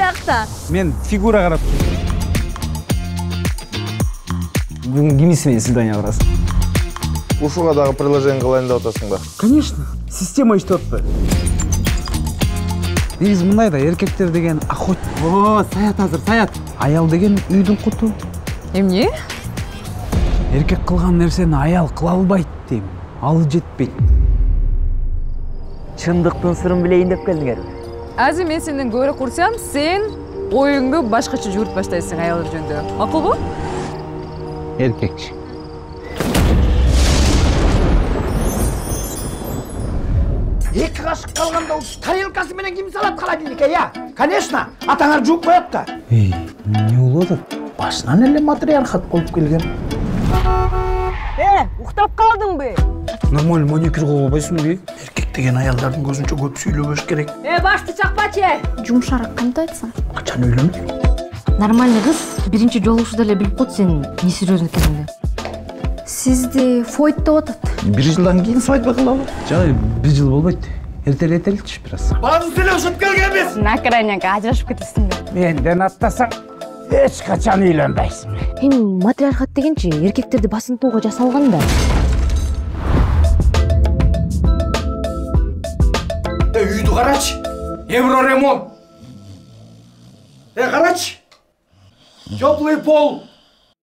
жакта? Мен фигура карап. Бүгүн кимиси менен свидание барасың? Ушуга дагы приложение кылайын деп атасың ба? Конечно. Система иштеп атпайбы? Негизи мындай да, эркектер деген охот. Саят азыр, саят. Аял деген үйдүн куту. Эмне? Эркек кылган нерсени аял кыла албайт дейм. Алы жетпейт. Чындыктын сырын билейин деп келдиңерби? Азыр мен сенден көрө курсам, сен оюңду башкача жүрүп баштайсың аялдар жөнүндө. Макулбу? Эркекчи. Эки кашык калганда тарелкасы менен ким салат холодильникке, я? Конечно, атаңар жууп коет да. Не болуп атат? Башынан эле матриархат болуп келген. Уктап калдыңбы? Нормально маникюр кылып албайсыңбы? Эркек деген аялдардын көзүнчө көп сүйлөбөш керек. Башты чакпачы. Жумшараак кантип айтсаң? Качан үйлөнөсүң? Нормальный кыз биринчи жолугушууда эле билип коет сенин не серьезный экениңди. Сизди Фойд деп атат. Бир жылдан кийин свадьба кылалы. Жай, бир жыл болбойт. Эртелетеличи бир аз. Баазы сүйлөшүп келгенбиз. На крайняк ажырашып кетесиңби? Менден аттасаң, эч качан үйлөнбөйсүң. Эми матриархат дегенчи эркектерди басынтууга жасалган да. Үйдү карачы. Евроремонт. Карачы. Теплый пол.